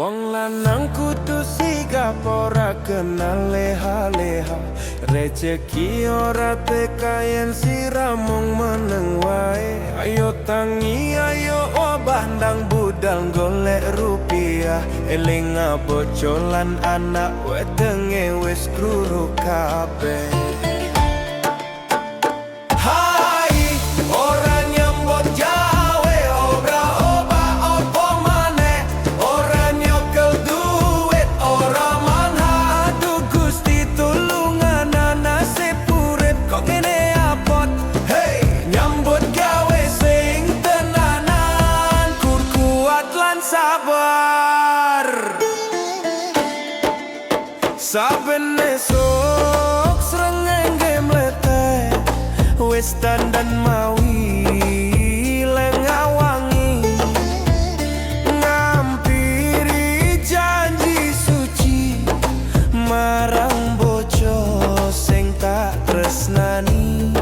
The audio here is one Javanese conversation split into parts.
Wong lanang kudu sigap ora kenal leha-leha. Rezeki ora teka yen sira mung meneng wae. Ayo tangi ayo obah ndang budal golek rupiah. Eling bojolan anak wedenge wis kruru kabeh. Sabar saben esok srengenge mlete wis dandan mawi leng awangi ngampiri janji suci marang bojo sing tak tresnani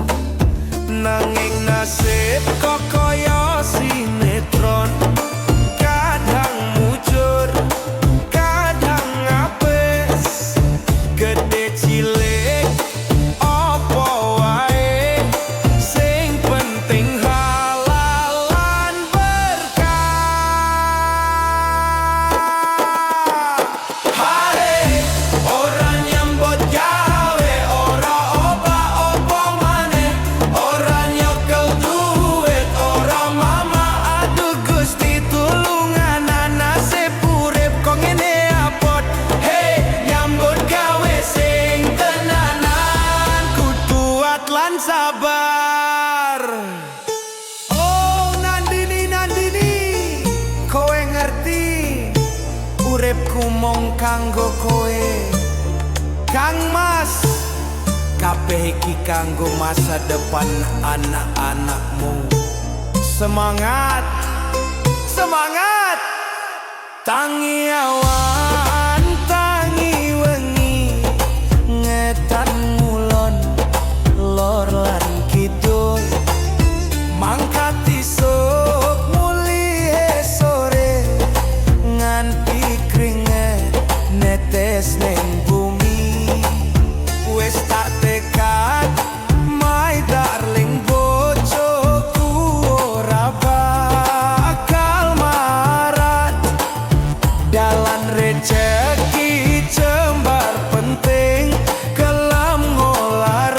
nanging nasib kok kaya sinetron. Sabar. Oh Nandini, Nandini, kowe ngerti uripku mung kanggo kowe. Kang Mas, kabeh iki kanggo masa depan anak-anakmu. Semangat, semangat, tangi awan, tangi wengi, ngetan ngulon lor lan kidul mangkat isuk mulih sore nganti keringet netes ning bumi wis tak tekad my darling bojoku ora bakal marat dalan rezeki jembar penting kelam ngolar.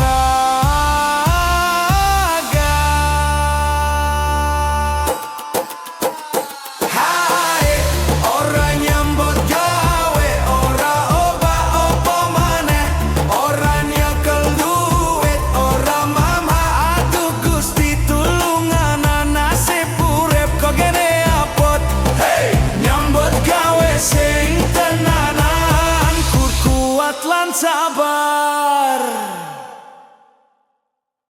Sabar.